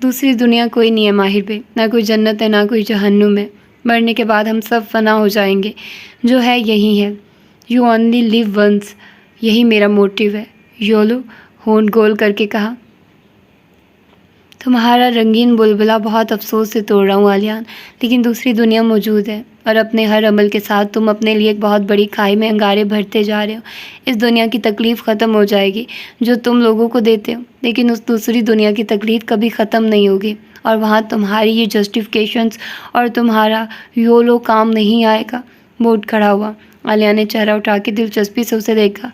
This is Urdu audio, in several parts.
دوسری دنیا کوئی نہیں ہے ماہر بے، نہ کوئی جنت ہے نہ کوئی جہنم ہے۔ مرنے کے بعد ہم سب فنا ہو جائیں گے، جو ہے یہی ہے۔ یو اونلی لیو ونس، یہی میرا موٹیو ہے۔ یولو، ہونٹ گول کر کے کہا۔ تمہارا رنگین بلبلا بہت افسوس سے توڑ رہا ہوں آلیان، لیکن دوسری دنیا موجود ہے، اور اپنے ہر عمل کے ساتھ تم اپنے لیے ایک بہت بڑی کھائی میں انگارے بھرتے جا رہے ہو۔ اس دنیا کی تکلیف ختم ہو جائے گی جو تم لوگوں کو دیتے ہو، لیکن اس دوسری دنیا کی تکلیف کبھی ختم نہیں ہوگی، اور وہاں تمہاری یہ جسٹیفیکیشنز اور تمہارا یولو کام نہیں آئے گا۔ بوٹ کھڑا ہوا۔ آلیان نے چہرہ اٹھا کے دلچسپی سے اسے دیکھا۔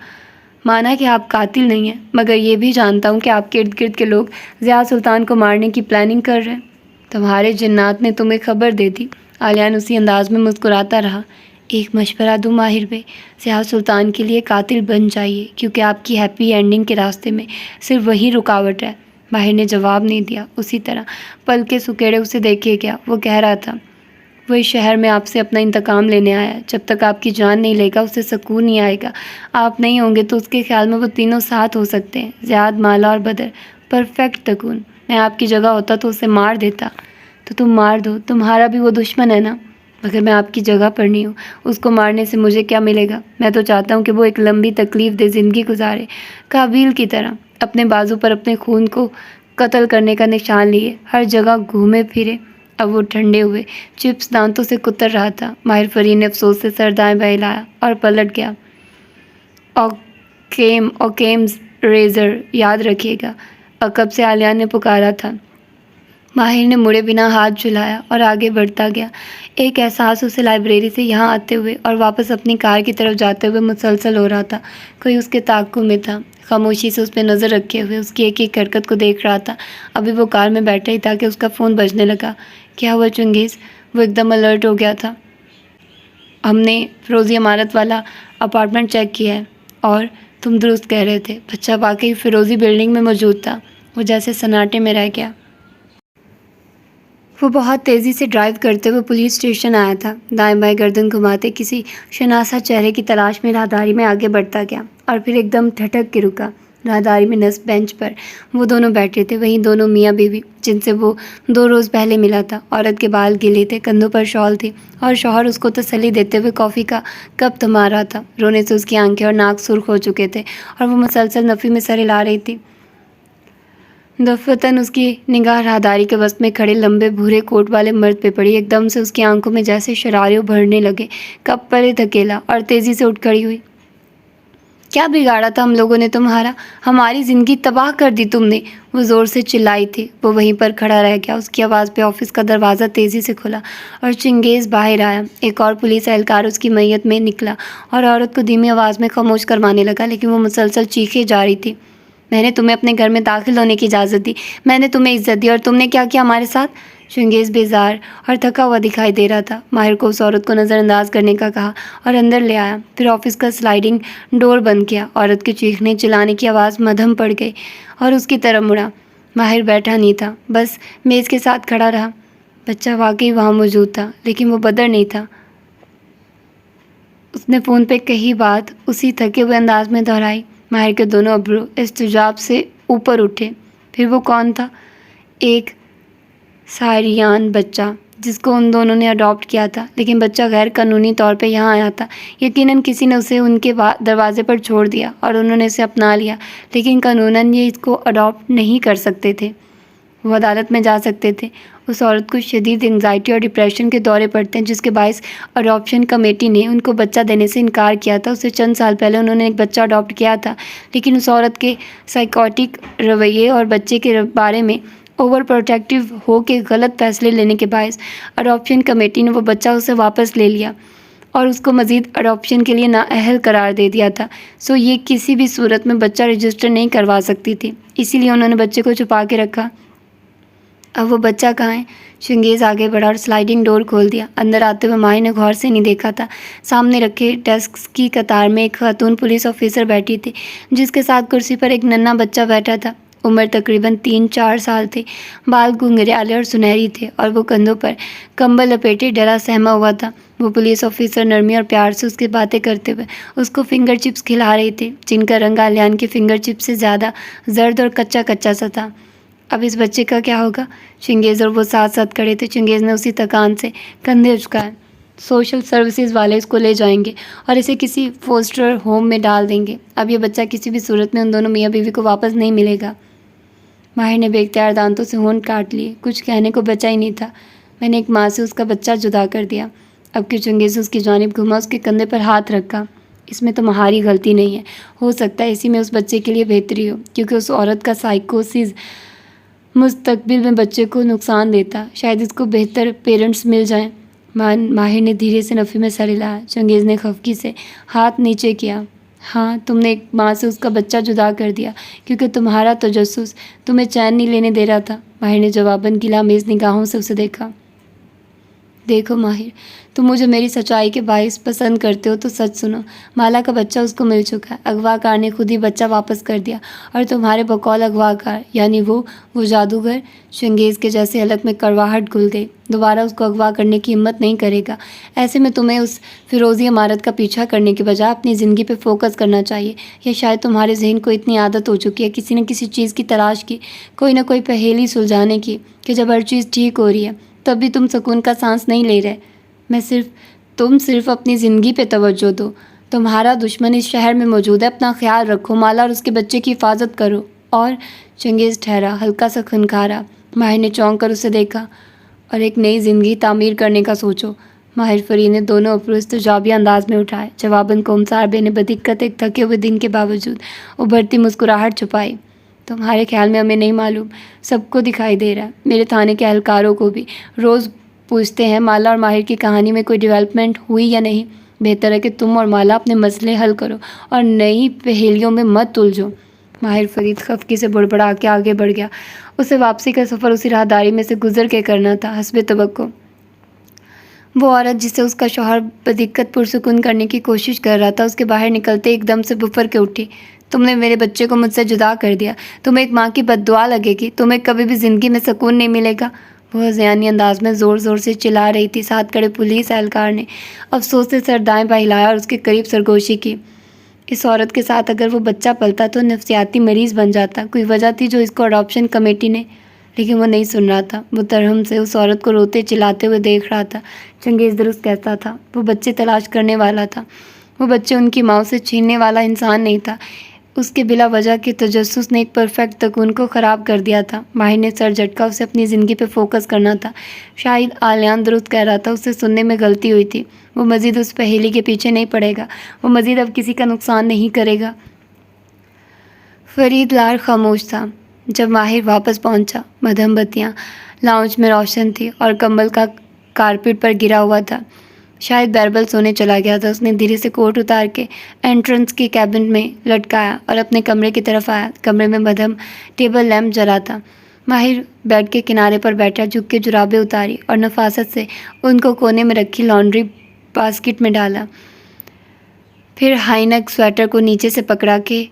مانا کہ آپ قاتل نہیں ہیں، مگر یہ بھی جانتا ہوں کہ آپ کے ارد گرد کے لوگ ضیاء سلطان کو مارنے کی پلاننگ کر رہے ہیں۔ تمہارے جنات نے تمہیں خبر دے دی۔ آلیان اسی انداز میں مسکراتا رہا۔ ایک مشورہ دوں ماہر بے، ضیاء سلطان کے لیے قاتل بن جائیے، کیونکہ آپ کی ہیپی اینڈنگ کے راستے میں صرف وہی رکاوٹ ہے۔ ماہر نے جواب نہیں دیا، اسی طرح پل کے سکیڑے اسے دیکھے گیا۔ وہ کہہ رہا تھا، وہ اس شہر میں آپ سے اپنا انتقام لینے آیا ہے۔ جب تک آپ کی جان نہیں لے گا اسے سکون نہیں آئے گا۔ آپ نہیں ہوں گے تو اس کے خیال میں وہ تینوں ساتھ ہو سکتے ہیں، زیاد، مالا اور بدر۔ پرفیکٹ تکون۔ میں آپ کی جگہ ہوتا تو اسے مار دیتا۔ تو تم مار دو، تمہارا بھی وہ دشمن ہے نا؟ مگر میں آپ کی جگہ پر نہیں ہوں۔ اس کو مارنے سے مجھے کیا ملے گا؟ میں تو چاہتا ہوں کہ وہ ایک لمبی تکلیف دہ زندگی گزارے، قابیل کی طرح، اپنے بازو پر اپنے خون کو قتل کرنے کا نشان لیے ہر جگہ گھومے پھرے۔ اب وہ ٹھنڈے ہوئے چپس دانتوں سے کتر رہا تھا۔ ماہر فرین نے افسوس سے سر دائیں بائیں ہلایا اور پلٹ گیا۔ اوکیمز ریزر، یاد رکھیے گا، عقب سے آلیان نے پکارا تھا۔ ماہر نے مڑے بنا ہاتھ جھلایا اور آگے بڑھتا گیا۔ ایک احساس اسے لائبریری سے یہاں آتے ہوئے اور واپس اپنی کار کی طرف جاتے ہوئے مسلسل ہو رہا تھا۔ کوئی اس کے تعاقب میں تھا، خاموشی سے اس پہ نظر رکھے ہوئے اس کی ایک ایک حرکت کو دیکھ رہا تھا۔ ابھی وہ کار میں بیٹھا ہی تھا کہ اس کا فون بجنے لگا۔ کیا ہوا چنگیز؟ وہ ایک دم الرٹ ہو گیا تھا۔ ہم نے فیروزی عمارت والا اپارٹمنٹ چیک کیا ہے، اور تم درست کہہ رہے تھے، بچہ واقعی فیروزی بلڈنگ میں موجود تھا۔ وہ جیسے سناٹے میں رہ گیا۔ وہ بہت تیزی سے ڈرائیو کرتے ہوئے پولیس اسٹیشن آیا تھا۔ دائیں بائیں گردن گھماتے کسی شناسا چہرے کی تلاش میں راہداری میں آگے بڑھتا گیا، اور پھر ایک دم ٹھٹک کے رکا۔ راہداری میں نصب بینچ پر وہ دونوں بیٹھے تھے، وہیں دونوں میاں بیوی جن سے وہ 2 روز پہلے ملا تھا۔ عورت کے بال گیلے تھے، کندھوں پر شال تھی، اور شوہر اس کو تسلی دیتے ہوئے کافی کا کپ تھما رہا تھا۔ رونے سے اس کی آنکھیں اور ناک سرخ ہو چکے تھے، اور وہ مسلسل نفی میں سر ہلا رہی تھی۔ دفعتاً اس کی نگاہ راہداری کے وسط میں کھڑے لمبے بھورے کوٹ والے مرد پہ پڑی۔ ایک دم سے اس کی آنکھوں میں جیسے شرارے ابھرنے لگے۔ کپ پلے دھکیلا اور تیزی سے اٹھ کھڑی ہوئی۔ کیا بگاڑا تھا ہم لوگوں نے تمہارا؟ ہماری زندگی تباہ کر دی تم نے، وہ زور سے چلائی تھی۔ وہ وہیں پر کھڑا رہ گیا۔ اس کی آواز پہ آفس کا دروازہ تیزی سے کھلا اور چنگیز باہر آیا۔ ایک اور پولیس اہلکار اس کی میت میں نکلا اور عورت کو دھیمی آواز میں خاموش کروانے لگا، لیکن وہ مسلسل چیخے جا رہی تھی۔ میں نے تمہیں اپنے گھر میں داخل ہونے کی اجازت دی، میں نے تمہیں عزت دی، اور تم نے کیا کیا ہمارے ساتھ؟ چنگیز بیزار اور تھکا ہوا دکھائی دے رہا تھا۔ ماہر کو اس عورت کو نظر انداز کرنے کا کہا اور اندر لے آیا، پھر آفس کا سلائڈنگ ڈور بند کیا۔ عورت کے چیخنے چلانے کی آواز مدھم پڑ گئی اور اس کی طرف مڑا۔ ماہر بیٹھا نہیں تھا، بس میز کے ساتھ کھڑا رہا۔ بچہ واقعی وہاں موجود تھا، لیکن وہ بدر نہیں تھا۔ اس نے فون پہ کہی بات اسی تھکے ہوئے انداز میں دہرائی۔ ماہر کے دونوں ابرو استجاب سے اوپر اٹھے۔ پھر وہ کون تھا؟ ایک سائریان بچہ جس کو ان دونوں نے اڈاپٹ کیا تھا، لیکن بچہ غیر قانونی طور پہ یہاں آیا تھا۔ یقیناً کسی نے اسے ان کے دروازے پر چھوڑ دیا اور انہوں نے اسے اپنا لیا، لیکن قانوناً یہ اس کو اڈاپٹ نہیں کر سکتے تھے۔ وہ عدالت میں جا سکتے تھے۔ اس عورت کو شدید انگزائٹی اور ڈپریشن کے دورے پڑتے ہیں، جس کے باعث اڈاپشن کمیٹی نے ان کو بچہ دینے سے انکار کیا تھا۔ اسے چند سال پہلے انہوں نے ایک بچہ اڈاپٹ کیا تھا، لیکن اس عورت کے سائیکوٹک رویے اور بچے کے بارے میں اوور پروٹیکٹیو ہو کے غلط فیصلے لینے کے باعث اڈاپشن کمیٹی نے وہ بچہ اسے واپس لے لیا اور اس کو مزید اڈاپشن کے لیے نااہل قرار دے دیا تھا۔ یہ کسی بھی صورت میں بچہ رجسٹر نہیں کروا سکتی تھی، اسی لیے انہوں نے بچے کو چھپا کے رکھا۔ اب وہ بچہ کہاں ہے؟ چنگیز آگے بڑھا اور سلائڈنگ ڈور کھول دیا۔ اندر آتے ہوئے ماہر نے غور سے نہیں دیکھا تھا۔ سامنے رکھے ڈیسکس کی قطار میں ایک خاتون پولیس آفیسر بیٹھی تھی، جس کے ساتھ کرسی پر ایک ننھا بچہ بیٹھا تھا۔ عمر تقریباً 3-4 سال تھی۔ بال گھنگریالے اور سنہری تھے، اور وہ کندھوں پر کمبل لپیٹے ڈرا سہما ہوا تھا۔ وہ پولیس آفیسر نرمی اور پیار سے اس کی باتیں کرتے ہوئے اس کو فنگر چپس کھلا رہی تھی، جن کا رنگ آلیان کے فنگر چپس سے زیادہ زرد اور کچا کچا سا تھا۔ اب اس بچے کا کیا ہوگا؟ چنگیز اور وہ ساتھ ساتھ کھڑے تھے۔ چنگیز نے اسی تکان سے کندھے اچکائے۔ سوشل سروسز والے اس کو لے جائیں گے اور اسے کسی فوسٹر ہوم میں ڈال دیں گے۔ اب یہ بچہ کسی بھی صورت میں ان دونوں میاں بیوی کو واپس نہیں ملے گا۔ ماہر نے بے اختیار دانتوں سے ہونٹ کاٹ لیے۔ کچھ کہنے کو بچا ہی نہیں تھا۔ میں نے ایک ماں سے اس کا بچہ جدا کر دیا۔ اب کہ چنگیز اس کی جانب گھما، اس کے کندھے پر ہاتھ رکھا۔ اس میں تمہاری غلطی نہیں ہے، ہو سکتا ہے اسی میں اس بچے کے لیے بہتری ہو، کیونکہ اس عورت کا سائیکوسز مستقبل میں بچے کو نقصان دیتا۔ شاید اس کو بہتر پیرنٹس مل جائیں۔ ماہر نے دھیرے سے نفی میں سر ہلایا۔ چنگیز نے خفگی سے ہاتھ نیچے کیا۔ ہاں، تم نے ایک ماں سے اس کا بچہ جدا کر دیا کیونکہ تمہارا تجسس تمہیں چین نہیں لینے دے رہا تھا۔ ماہر نے جواباً گلامیز نگاہوں سے اسے دیکھا۔ دیکھو ماہر، تم مجھے میری سچائی کے باعث پسند کرتے ہو تو سچ سنو۔ مالا کا بچہ اس کو مل چکا ہے۔ اغوا کار نے خود ہی بچہ واپس کر دیا اور تمہارے بقول اغوا کار یعنی وہ جادوگر چنگیز کے جیسے حلق میں کڑواہٹ گھل گئی، دوبارہ اس کو اغوا کرنے کی ہمت نہیں کرے گا۔ ایسے میں تمہیں اس فیروزی عمارت کا پیچھا کرنے کے بجائے اپنی زندگی پہ فوکس کرنا چاہیے۔ یا شاید تمہارے ذہن کو اتنی عادت ہو چکی ہے کسی نہ کسی چیز کی تلاش کی، کوئی نہ کوئی پہیلی سلجھانے کی، کہ جب ہر چیز ٹھیک ہو رہی ہے تب بھی تم سکون کا سانس نہیں لے رہے۔ تم صرف اپنی زندگی پہ توجہ دو۔ تمہارا دشمن اس شہر میں موجود ہے، اپنا خیال رکھو، مالا اور اس کے بچے کی حفاظت کرو۔ اور چنگیز ٹھہرا، ہلکا سا کھنکھارا۔ ماہر نے چونک کر اسے دیکھا۔ اور ایک نئی زندگی تعمیر کرنے کا سوچو۔ ماہر فرید نے دونوں ابرو استجابیہ انداز میں اٹھائے۔ جواباً کومسار بے نے بدقت ایک تھکے ہوئے دن کے باوجود ابھرتی مسکراہٹ چھپائی۔ تمہارے خیال میں ہمیں نہیں معلوم، سب کو دکھائی دے رہا ہے، میرے تھانے کے اہلکاروں کو بھی۔ روز پوچھتے ہیں مالا اور ماہر کی کہانی میں کوئی ڈیولپمنٹ ہوئی یا نہیں۔ بہتر ہے کہ تم اور مالا اپنے مسئلے حل کرو اور نئی پہیلیوں میں مت الجھو۔ ماہر فرید خفگی سے بڑبڑا کے آگے بڑھ گیا۔ اسے واپسی کا سفر اسی راہداری میں سے گزر کے کرنا تھا۔ حسب توقع وہ عورت جسے اس کا شوہر بدقت پرسکون کرنے کی کوشش کر رہا تھا، اس کے باہر نکلتے ایک دم سے بفر کے اٹھی۔ تم نے میرے بچے کو مجھ سے جدا کر دیا، تمہیں ایک ماں کی بد دعا لگے گی، تمہیں کبھی بھی زندگی میں سکون نہیں ملے گا۔ وہ ذہنی انداز میں زور زور سے چلا رہی تھی۔ ساتھ کھڑے پولیس اہلکار نے افسوس سے سر دائیں بائیں ہلایا اور اس کے قریب سرگوشی کی۔ اس عورت کے ساتھ اگر وہ بچہ پلتا تو نفسیاتی مریض بن جاتا۔ کوئی وجہ تھی جو اس کو اڈاپشن کمیٹی نے، لیکن وہ نہیں سن رہا تھا۔ وہ ترہم سے اس عورت کو روتے چلاتے ہوئے دیکھ رہا تھا۔ چنگیز درست کہتا تھا، وہ بچے تلاش کرنے والا تھا، وہ بچے ان کی ماں سے چھیننے والا انسان نہیں تھا۔ اس کے بلا وجہ کے تجسس نے ایک پرفیکٹ تکون کو خراب کر دیا تھا۔ ماہر نے سر جھٹکا، اسے اپنی زندگی پہ فوکس کرنا تھا۔ شاید آلیان درست کہہ رہا تھا، اسے سننے میں غلطی ہوئی تھی۔ وہ مزید اس پہیلی کے پیچھے نہیں پڑے گا، وہ مزید اب کسی کا نقصان نہیں کرے گا۔ فرید لار خاموش تھا۔ جب ماہر واپس پہنچا، مدھم بتیاں لاؤنج میں روشن تھی اور کمبل کا کارپیٹ پر گرا ہوا تھا۔ شاید بیربل سونے چلا گیا تھا۔ اس نے دھیرے سے کوٹ اتار کے انٹرنس کی کیبن میں لٹکایا اور اپنے کمرے کی طرف آیا۔ کمرے میں مدھم ٹیبل لیمپ جلا تھا۔ ماہر بیڈ کے کنارے پر بیٹھا، جھک کے جرابیں اتاری اور نفاست سے ان کو کونے میں رکھی لانڈری باسکٹ میں ڈالا۔ پھر ہائی نیک سویٹر کو نیچے سے پکڑا کے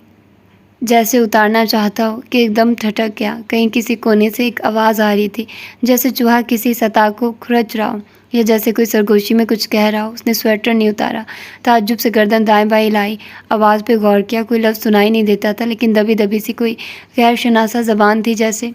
جیسے اتارنا چاہتا ہو کہ ایک دم ٹھٹک گیا۔ کہیں کسی کونے سے ایک آواز آ رہی تھی، جیسے چوہا کسی سطح کو کھرچ رہا ہو یا جیسے کوئی سرگوشی میں کچھ کہہ رہا ہو۔ اس نے سویٹر نہیں اتارا، تعجب سے گردن دائیں بائیں ہلائی، آواز پہ غور کیا۔ کوئی لفظ سنائی نہیں دیتا تھا، لیکن دبی دبی سی کوئی غیر شناسا زبان تھی، جیسے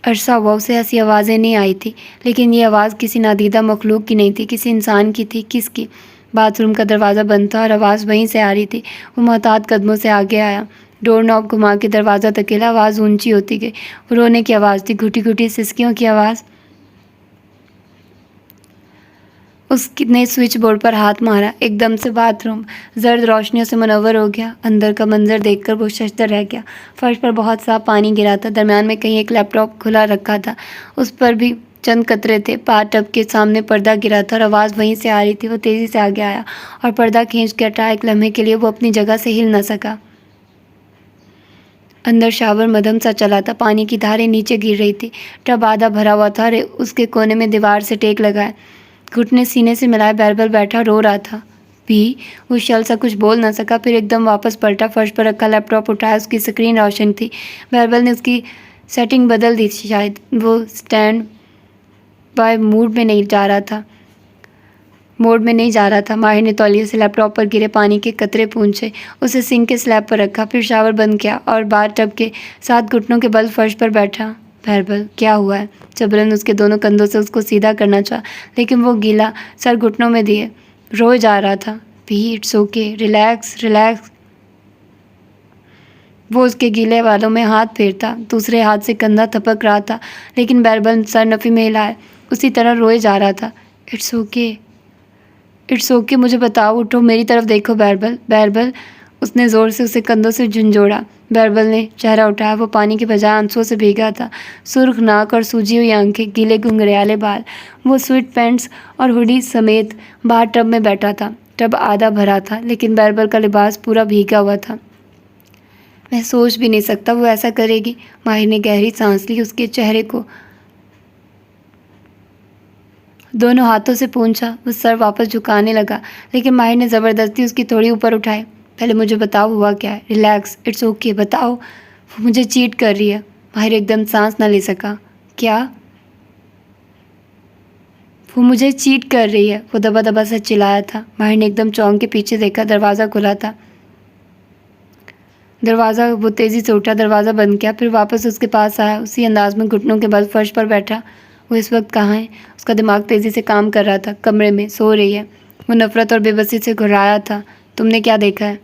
عرصہ ہوا اسے ایسی آوازیں نہیں آئی تھی، لیکن یہ آواز کسی نادیدہ مخلوق کی نہیں تھی، کسی انسان کی تھی۔ کس کی؟ باتھ روم کا دروازہ بند تھا اور آواز وہیں سے آ رہی تھی۔ وہ محتاط قدموں سے آگے آیا، ڈور نوب گھما کے دروازہ دھکیلا۔ آواز اونچی ہوتی گئی، وہ رونے کی آواز تھی، گھٹی گھٹی سسکیوں کی آواز۔ اس نے سوئچ بورڈ پر ہاتھ مارا۔ ایک دم سے باتھ روم زرد روشنیوں سے منور ہو گیا۔ اندر کا منظر دیکھ کر وہ ششدر رہ گیا۔ فرش پر بہت صاف پانی گرا تھا، درمیان میں کہیں ایک لیپ ٹاپ کھلا رکھا تھا، اس پر بھی چند قطرے تھے۔ باتھ ٹب کے سامنے پردہ گرا تھا اور آواز وہیں سے آ رہی تھی۔ وہ تیزی سے آگے آیا اور پردہ کھینچ کے ہٹایا۔ ایک لمحے کے لیے وہ اپنی جگہ سے ہل نہ سکا۔ اندر شاور مدھم سا چلا تھا، پانی کی دھاریں نیچے گر رہی تھی۔ ٹب آدھا بھرا ہوا تھا اور اس کے کونے میں دیوار سے ٹیک لگائے گھٹنے سینے سے ملائے بیربل بیٹھا رو رہا تھا۔ وہ شل سا کچھ بول نہ سکا، پھر ایک دم واپس پلٹا، فرش پر رکھا لیپ ٹاپ اٹھایا۔ اس کی سکرین روشن تھی۔ بیربل نے اس کی سیٹنگ بدل دی تھی، شاید وہ اسٹینڈ بائی موڈ میں نہیں جا رہا تھا۔ موڈ میں نہیں جا رہا تھا۔ ماہر نے تولیے سے لیپ ٹاپ پر گرے پانی کے قطرے پونچھے، اسے سنک کے سلیب پر رکھا، پھر شاور بند کیا اور باتھ ٹب کے ساتھ گھٹنوں کے بل فرش پر بیٹھا۔ بہربل کیا ہوا ہے؟ جبرن اس کے دونوں کندھوں سے اس کو سیدھا کرنا چاہا، لیکن وہ گیلا سر گھٹنوں میں دیے روئے جا رہا تھا۔ بھی اٹس اوکے، ریلیکس ریلیکس۔ وہ اس کے گیلے بالوں میں ہاتھ پھیرتا، دوسرے ہاتھ سے کندھا تھپک رہا تھا، لیکن بہربل سر نفی میں ہلائے اسی طرح روئے جا رہا تھا۔ اٹس اوکے، اٹس اوکے، مجھے بتاؤ، اٹھو، میری طرف دیکھو بہربل، بہربل۔ اس نے زور سے اسے کندھوں سے جھنجھوڑا۔ بہربل نے چہرہ اٹھایا، وہ پانی کے بجائے آنسوؤں سے بھیگا تھا، سرخ ناک اور سوجی ہوئی آنکھیں، گیلے گھنگریالے بال۔ وہ سویٹ پینٹس اور ہوڈی سمیت باتھ ٹب میں بیٹھا تھا۔ ٹب آدھا بھرا تھا، لیکن بہربل کا لباس پورا بھیگا ہوا تھا۔ میں سوچ بھی نہیں سکتا وہ ایسا کرے گی۔ ماہر نے گہری سانس لی، اس کے چہرے کو دونوں ہاتھوں سے پونچھا۔ وہ سر واپس جھکانے لگا، لیکن ماہر نے زبردستی اس کی تھوڑی اوپر اٹھائی۔ پہلے مجھے بتاؤ ہوا کیا ہے؟ ریلیکس، اٹس اوکے، بتاؤ۔ وہ مجھے چیٹ کر رہی ہے۔ ماہر ایک دم سانس نہ لے سکا۔ کیا؟ وہ مجھے چیٹ کر رہی ہے، وہ دبا دبا سے چلایا تھا۔ ماہر نے ایک دم چونک کے پیچھے دیکھا، دروازہ کھلا تھا۔ وہ تیزی سے اٹھا، دروازہ بند کیا، پھر واپس اس کے پاس آیا، اسی انداز میں گھٹنوں کے بل فرش پر بیٹھا۔ وہ اس وقت کہاں ہے؟ اس کا دماغ تیزی سے کام کر رہا تھا۔ کمرے میں سو رہی ہے۔ وہ نفرت اور بے بسی سے گھبرایا تھا۔ تم نے کیا دیکھا ہے؟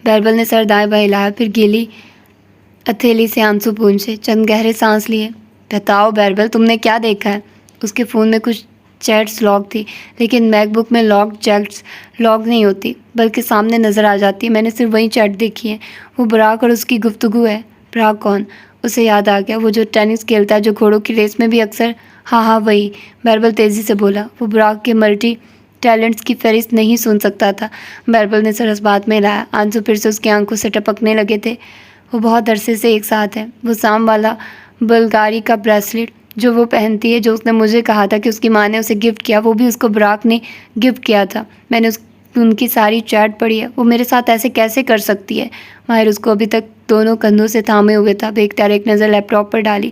بہربل نے سر دائیں بائیں ہلایا، پھر گیلی ہتھیلی سے آنسو پونچھے، چند گہرے سانس لیے۔ بتاؤ بہربل، تم نے کیا دیکھا ہے؟ اس کے فون میں کچھ چیٹس لاک تھی، لیکن میک بک میں چیٹس لاک نہیں ہوتی، بلکہ سامنے نظر آ جاتی ہے۔ میں نے صرف وہی چیٹ دیکھی ہے۔ وہ براق اور اس کی گفتگو ہے۔ براق کون؟ اسے یاد آ گیا، وہ جو ٹینس کھیلتا ہے، جو گھوڑوں کی ریس میں بھی اکثر۔ ہاں وہی، بہربل تیزی سے بولا۔ وہ براق کے ملٹی ٹیلنٹس کی فہرست نہیں سن سکتا تھا۔ بہربل نے سر اس بات میں ہلایا۔ آنسو پھر سے اس کی آنکھوں سے ٹپکنے لگے تھے۔ وہ بہت عرصے سے ایک ساتھ ہیں۔ وہ سام والا بلغاری کا بریسلیٹ جو وہ پہنتی ہے، جو اس نے مجھے کہا تھا کہ اس کی ماں نے اسے گفٹ کیا، وہ بھی اس کو براق نے گفٹ کیا تھا۔ میں نے ان کی ساری چیٹ پڑھی ہے۔ وہ میرے ساتھ ایسے کیسے کر سکتی ہے؟ ماہر اس کو ابھی تک دونوں کندھوں سے تھامے ہوئے تھا۔ بے اختیار ایک نظر لیپ ٹاپ پر ڈالی۔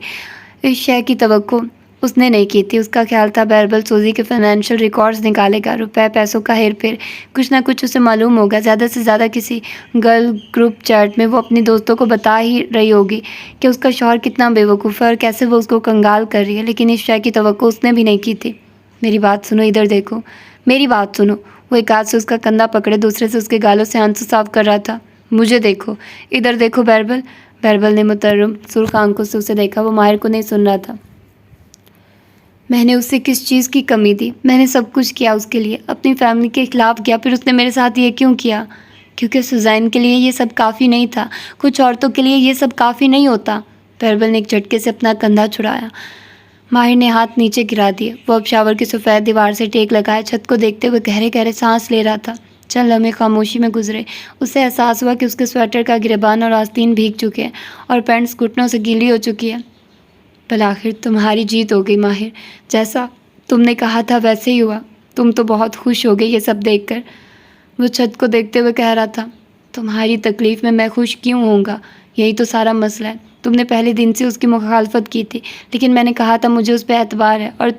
اس شے کی توقع اس نے نہیں کی تھی۔ اس کا خیال تھا بہربل سوزی کے فائنینشیل ریکارڈز نکالے گا، روپے پیسوں کا ہیر پھیر، کچھ نہ کچھ اسے معلوم ہوگا۔ زیادہ سے زیادہ کسی گرل گروپ چیٹ میں وہ اپنی دوستوں کو بتا ہی رہی ہوگی کہ اس کا شوہر کتنا بے وقوف ہے اور کیسے وہ اس کو کنگال کر رہی ہے، لیکن اس شے کی توقع اس نے بھی نہیں کی تھی۔ میری بات سنو، ادھر دیکھو، میری بات سنو۔ وہ ایک ہاتھ سے اس کا کندھا پکڑے، دوسرے سے اس کے گالوں سے آنسو صاف کر رہا تھا۔ مجھے دیکھو، ادھر دیکھو بہربل۔ بہربل نے مترم سرخ آنکھوں سے اسے دیکھا۔ وہ ماہر کو نہیں سن رہا تھا۔ میں نے اسے کس چیز کی کمی دی؟ میں نے سب کچھ کیا اس کے لیے، اپنی فیملی کے خلاف کیا، پھر اس نے میرے ساتھ یہ کیوں کیا؟ کیونکہ سوزین کے لیے یہ سب کافی نہیں تھا۔ کچھ عورتوں کے لیے یہ سب کافی نہیں ہوتا۔ بہربل نے ایک جھٹکے سے اپنا کندھا چھڑایا۔ ماہر نے ہاتھ نیچے گرا دیے۔ وہ اب شاور کی سفید دیوار سے ٹیک لگائے چھت کو دیکھتے ہوئے گہرے گہرے سانس لے رہا تھا۔ چند لمحے خاموشی میں گزرے۔ اسے احساس ہوا کہ اس کے سویٹر کا گریبان اور آستین بھیگ چکے ہیں اور پینٹس گھٹنوں سے گیلی ہو چکی ہے۔ بالآخر تمہاری جیت ہو گئی ماہر، جیسا تم نے کہا تھا ویسے ہی ہوا۔ تم تو بہت خوش ہو گئی یہ سب دیکھ کر۔ وہ چھت کو دیکھتے ہوئے کہہ رہا تھا، تمہاری تکلیف میں خوش کیوں ہوں گا؟ یہی تو سارا مسئلہ ہے۔ تم نے پہلے دن سے اس کی مخالفت کی تھی، لیکن میں نے کہا تھا مجھے اس پہ اعتبار ہے، اور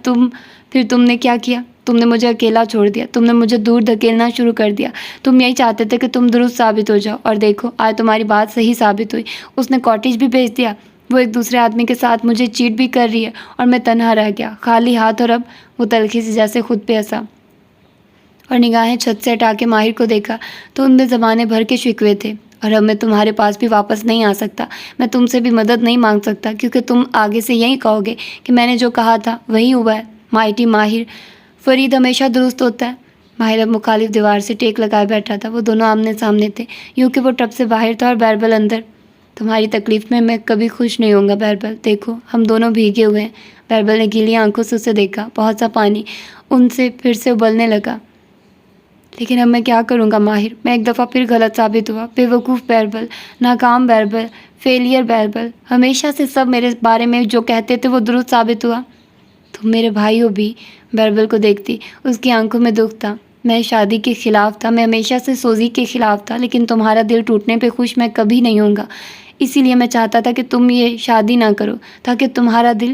پھر تم نے کیا کیا؟ تم نے مجھے اکیلا چھوڑ دیا، تم نے مجھے دور دھکیلنا شروع کر دیا۔ تم یہی چاہتے تھے کہ تم درست ثابت ہو جاؤ، اور دیکھو آج تمہاری بات صحیح ثابت ہوئی۔ اس نے کاٹیج بھی بھیج دیا، وہ ایک دوسرے آدمی کے ساتھ مجھے چیٹ بھی کر رہی ہے، اور میں تنہا رہ گیا، خالی ہاتھ۔ اور اب وہ تلخی سے جیسے خود پہ ہنسا اور نگاہیں چھت سے ہٹا کے ماہر کو دیکھا تو ان میں زمانے بھر کے شکوے تھے۔ اور اب میں تمہارے پاس بھی واپس نہیں آ سکتا، میں تم سے بھی مدد نہیں مانگ سکتا، کیونکہ تم آگے سے یہی کہو گے کہ میں نے جو کہا تھا وہی ہوا ہے۔ مائٹی ماہر، فرید ہمیشہ درست ہوتا ہے۔ ماہر اب مخالف دیوار سے ٹیک لگائے بیٹھا تھا۔ وہ دونوں آمنے سامنے تھے، یوں کہ وہ ٹب سے باہر تھا اور بہربل اندر۔ تمہاری تکلیف میں کبھی خوش نہیں ہوں گا بہربل، دیکھو ہم دونوں بھیگے ہوئے ہیں۔ بہربل نے گیلی آنکھوں سے اسے دیکھا۔ بہت سا پانی ان سے پھر سے ابلنے لگا۔ لیکن اب میں کیا کروں گا ماہر؟ میں ایک دفعہ پھر غلط ثابت ہوا، بے وقوف بہربل، ناکام بہربل، فیلئر بہربل۔ ہمیشہ سے سب میرے بارے میں جو کہتے تھے وہ درست ثابت ہوا۔ تم میرے بھائی ہو بھی، بہربل کو دیکھتی اس کی آنکھوں میں دکھ تھا۔ میں شادی کے خلاف تھا، میں ہمیشہ سے سوزی کے خلاف تھا، لیکن تمہارا دل ٹوٹنے پہ خوش میں کبھی نہیں ہوں گا۔ اسی لیے میں چاہتا تھا کہ تم یہ شادی نہ کرو، تاکہ تمہارا دل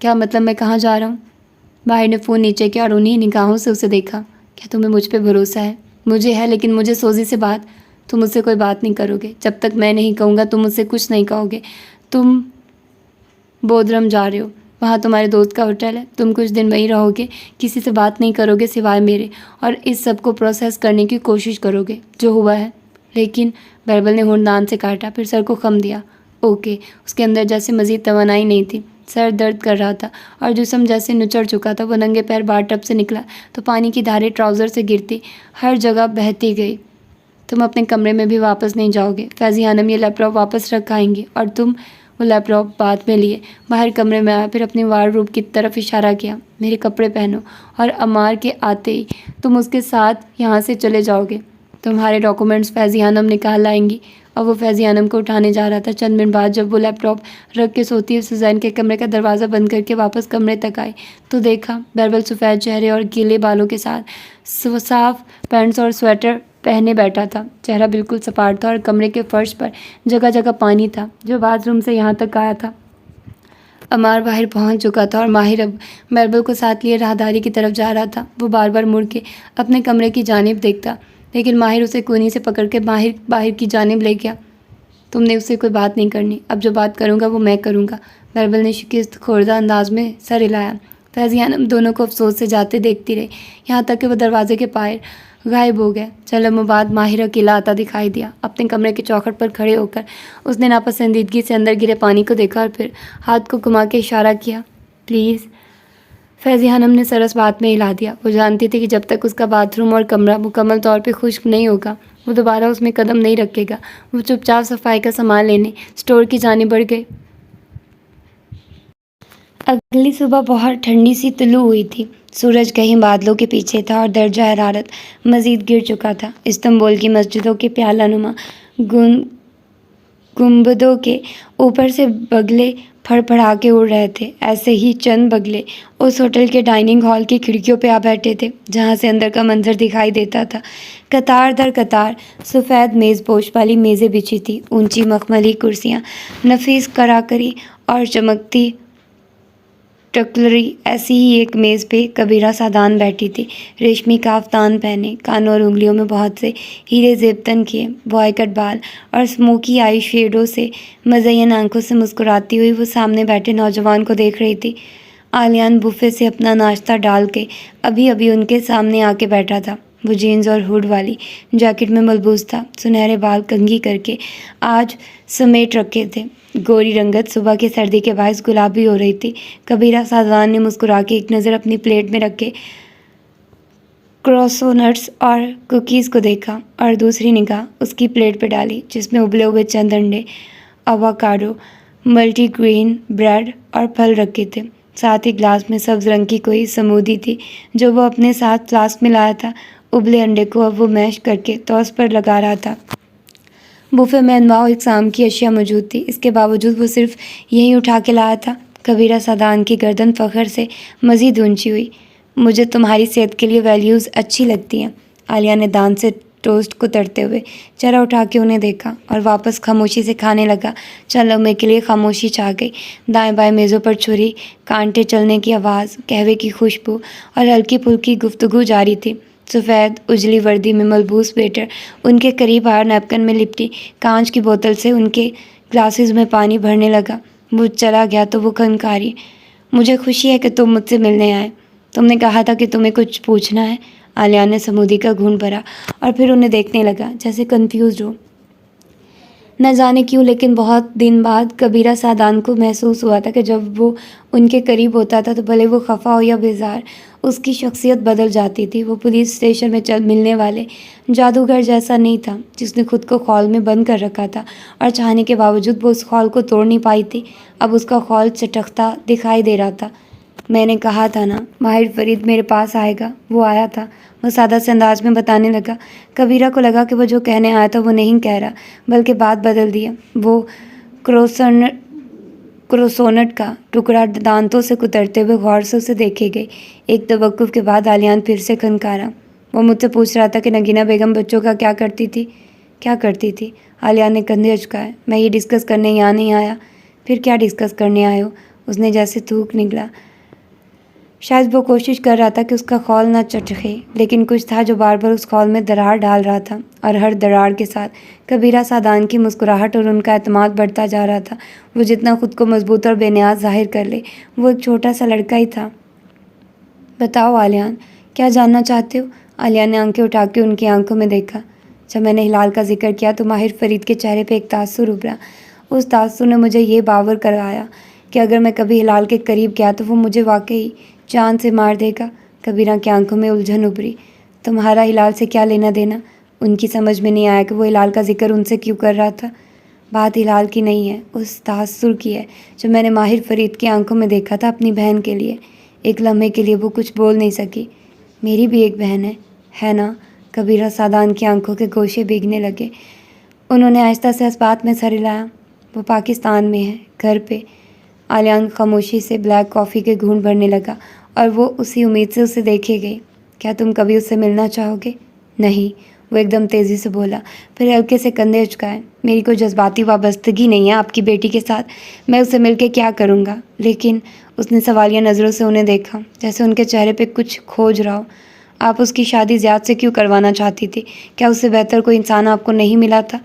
کیا مطلب میں کہاں جا رہا ہوں؟ ماہر نے فون نیچے کیا اور انہیں نگاہوں سے اسے دیکھا. کیا تمہیں مجھ پہ بھروسہ ہے؟ مجھے ہے، لیکن مجھے سوزی سے بات. تم مجھ سے کوئی بات نہیں کرو گے جب تک میں نہیں کہوں گا. تم مجھ سے کچھ نہیں کہو گے. تم بودرم جا رہے ہو، وہاں تمہارے دوست کا ہوٹل ہے. تم کچھ دن وہیں رہو گے، کسی سے بات نہیں کرو گے سوائے میرے، اور اس سب کو پروسیس کرنے کی کوشش کرو گے جو ہوا ہے. لیکن بیربل نے ہونڈان سے کاٹا، پھر سر کو خم دیا. اوکے. اس کے اندر جیسے مزید توانائی نہیں تھی. سر درد کر رہا تھا اور جسم جیسے نچڑ چکا تھا. وہ ننگے پیر بار ٹب سے نکلا تو پانی کی دھاریں ٹراؤزر سے گرتی ہر جگہ بہتی گئی. تم اپنے کمرے میں بھی واپس نہیں جاؤ گے. فیضی خانم یہ لیپ ٹاپ واپس رکھ آئیں گی اور تم. وہ لیپ ٹاپ بعد میں لیے باہر کمرے میں آیا، پھر اپنی وارڈروب کی طرف اشارہ کیا. میرے کپڑے پہنو اور امار کے آتے ہی تم اس کے ساتھ یہاں سے چلے جاؤ گے. تمہارے ڈاکومنٹس فیضی خانم نکال لائیں گی. اور وہ فیضی خانم کو اٹھانے جا رہا تھا. چند منٹ بعد جب وہ لیپ ٹاپ رکھ کے سوتی ہوئی سوزین کے کمرے کا دروازہ بند کر کے واپس کمرے تک آئی تو دیکھا بیربل سفید چہرے اور گیلے بالوں کے ساتھ صاف پینٹس اور سویٹر پہنے بیٹھا تھا. چہرہ بالکل سپاٹ تھا اور کمرے کے فرش پر جگہ جگہ پانی تھا جو باتھ روم سے یہاں تک آیا تھا. امار باہر پہنچ چکا تھا اور ماہر اب بیربل کو ساتھ لیے راہداری کی طرف جا رہا تھا. وہ بار بار مڑ کے اپنے کمرے کی جانب دیکھتا، لیکن ماہر اسے کونی سے پکڑ کے باہر کی جانب لے گیا. تم نے اس سے کوئی بات نہیں کرنی. اب جو بات کروں گا وہ میں کروں گا. بیربل نے شکست خوردہ انداز میں سر ہلایا. فیضی خانم دونوں کو افسوس سے جاتے دیکھتی رہی یہاں تک کہ وہ دروازے کے باہر غائب ہو گئے. چند لمحوں بعد ماہر اکیلا آتا دکھائی دیا. اپنے کمرے کے چوکھٹ پر کھڑے ہو کر اس نے ناپسندیدگی سے اندر گرے پانی کو دیکھا اور پھر ہاتھ کو گھما کے اشارہ کیا. پلیز. فیضی خانم نے سر اس بات میں ہلا دیا. وہ جانتی تھی کہ جب تک اس کا باتھ روم اور کمرہ مکمل طور پہ خشک نہیں ہوگا وہ دوبارہ اس میں قدم نہیں رکھے گا. وہ چپ چاپ صفائی کا سامان لینے اسٹور کی جانب بڑھ گئے. اگلی صبح بہت ٹھنڈی سی طلوع ہوئی تھی. سورج کہیں بادلوں کے پیچھے تھا اور درجہ حرارت مزید گر چکا تھا. استنبول کی مسجدوں کے پیالہ نما گنبدوں کے اوپر سے بگلے پھڑ پھڑا کے اڑ رہے تھے. ایسے ہی چند بگلے اس ہوٹل کے ڈائننگ ہال کی کھڑکیوں پہ آ بیٹھے تھے جہاں سے اندر کا منظر دکھائی دیتا تھا. قطار در قطار سفید میز پوش والی میزیں بچھی تھیں. اونچی مخملی کرسیاں، نفیس کراکری اور چمکتی ٹکلری. ایسی ہی ایک میز پہ کبیرہ سادان بیٹھی تھی، ریشمی کافتان پہنے، کانوں اور انگلیوں میں بہت سے ہیرے زیبتن کیے، بوائے کٹ بال اور اسموکی آئی شیڈو سے مزین آنکھوں سے مسکراتی ہوئی وہ سامنے بیٹھے نوجوان کو دیکھ رہی تھی. آلیان بوفے سے اپنا ناشتہ ڈال کے ابھی ان کے سامنے آ کے بیٹھا تھا. وہ جینز اور ہوڈ والی جیکٹ میں ملبوس تھا. سنہرے بال کنگھی کر کے آج سمیٹ رکھے تھے. گوری رنگت صبح کی سردی کے باعث گلابی ہو رہی تھی. کبیرہ سادان نے مسکرا کے ایک نظر اپنی پلیٹ میں رکھے کروسونٹس اور کوکیز کو دیکھا اور دوسری نگاہ اس کی پلیٹ پہ ڈالی جس میں ابلے ہوئے چند انڈے، اووکاڈو، ملٹی گرین بریڈ اور پھل رکھے تھے. ساتھ ہی گلاس میں سبز رنگ کی کوئی سمودی تھی جو وہ اپنے ساتھ فلاسک میں لایا تھا. ابلے انڈے کو اب وہ میش کر کے ٹوسٹ پر لگا رہا تھا. بوفے میں انواع و اقسام کی اشیاء موجود تھی. اس کے باوجود وہ صرف یہی اٹھا کے لایا تھا. کبیرہ سادان کی گردن فخر سے مزید اونچی ہوئی. مجھے تمہاری صحت کے لیے ویلیوز اچھی لگتی ہیں. عالیہ نے دان سے ٹوسٹ کو ترتے ہوئے چہرہ اٹھا کے انہیں دیکھا اور واپس خاموشی سے کھانے لگا. چند لمحے کے لیے خاموشی چھا گئی. دائیں بائیں میزوں پر چھری کانٹے چلنے کی آواز، قہوے کی خوشبو اور ہلکی پھلکی گفتگو جاری تھی. سفید اجلی وردی میں ملبوس ویٹر ان کے قریب آیا، نیپکن میں لپٹی کانچ کی بوتل سے ان کے گلاسز میں پانی بھرنے لگا. وہ چلا گیا تو وہ کھنکاری. مجھے خوشی ہے کہ تم مجھ سے ملنے آئے. تم نے کہا تھا کہ تمہیں کچھ پوچھنا ہے. عالیہ نے سمودی کا گھونٹ بھرا اور پھر انہیں دیکھنے لگا جیسے کنفیوزڈ ہو. نہ جانے کیوں لیکن بہت دن بعد کبیرہ سادان کو محسوس ہوا تھا کہ جب وہ ان کے قریب ہوتا تھا تو بھلے وہ خفا ہو یا بیزار اس کی شخصیت بدل جاتی تھی. وہ پولیس اسٹیشن میں ملنے والے جادوگر جیسا نہیں تھا جس نے خود کو خول میں بند کر رکھا تھا اور چاہنے کے باوجود وہ اس خول کو توڑ نہیں پائی تھی. اب اس کا خول چٹکتا دکھائی دے رہا تھا. میں نے کہا تھا نا ماہر فرید میرے پاس آئے گا. وہ آیا تھا. وہ سادہ سے انداز میں بتانے لگا. کبیرہ کو لگا کہ وہ جو کہنے آیا تھا وہ نہیں کہہ رہا بلکہ بات بدل دیا. وہ کروسونٹ کا ٹکڑا دانتوں سے کترتے ہوئے غور سے اسے دیکھے گئی. ایک توقف کے بعد عالیان پھر سے کھنکارا. وہ مجھ سے پوچھ رہا تھا کہ نگینہ بیگم بچوں کا کیا کرتی تھی. عالیان نے کندھے اچکائے. میں یہ ڈسکس کرنے یہاں نہیں آیا. پھر کیا ڈسکس کرنے آئے ہو؟ اس نے جیسے تھوک نکلا۔ شاید وہ کوشش کر رہا تھا کہ اس کا خول نہ چٹکے، لیکن کچھ تھا جو بار بار اس خول میں دراڑ ڈال رہا تھا، اور ہر دراڑ کے ساتھ کبیرہ سعدان کی مسکراہٹ اور ان کا اعتماد بڑھتا جا رہا تھا۔ وہ جتنا خود کو مضبوط اور بے نیاز ظاہر کر لے، وہ ایک چھوٹا سا لڑکا ہی تھا۔ بتاؤ آلیان، کیا جاننا چاہتے ہو؟ آلیان نے آنکھیں اٹھا کے ان کی آنکھوں میں دیکھا۔ جب میں نے ہلال کا ذکر کیا تو ماہر فرید کے چہرے پہ ایک تاثر ابھرا۔ اس تاثر نے مجھے یہ باور کرایا کہ اگر میں کبھی ہلال کے قریب گیا تو وہ مجھے واقعی جان سے مار دے گا۔ کبیرہ کی آنکھوں میں الجھن ابھری۔ تمہارا ہلال سے کیا لینا دینا؟ ان کی سمجھ میں نہیں آیا کہ وہ ہلال کا ذکر ان سے کیوں کر رہا تھا۔ بات ہلال کی نہیں ہے، اس تاثر کی ہے جو میں نے ماہر فرید کی آنکھوں میں دیکھا تھا اپنی بہن کے لیے۔ ایک لمحے کے لیے وہ کچھ بول نہیں سکی۔ میری بھی ایک بہن ہے نا؟ کبیرہ سعدان کی آنکھوں کے گوشے بھیگنے لگے۔ انہوں نے آہستہ سے اس بات میں سر ہلایا۔ وہ پاکستان میں ہے، گھر پہ۔ آلیان خاموشی سے بلیک کافی کے گھونٹ بھرنے لگا اور وہ اسی امید سے اسے دیکھے گئی۔ کیا تم کبھی اس سے ملنا چاہو گے؟ نہیں، وہ ایک دم تیزی سے بولا، پھر ہلکے سے کندھے اچکائے۔ میری کوئی جذباتی وابستگی نہیں ہے آپ کی بیٹی کے ساتھ، میں اسے مل کے کیا کروں گا؟ لیکن اس نے سوالیہ نظروں سے انہیں دیکھا، جیسے ان کے چہرے پہ کچھ کھوج رہا ہو۔ آپ اس کی شادی زیاد سے کیوں کروانا چاہتی تھی؟ کیا اس سے بہتر کوئی انسان آپ کو نہیں ملا تھا؟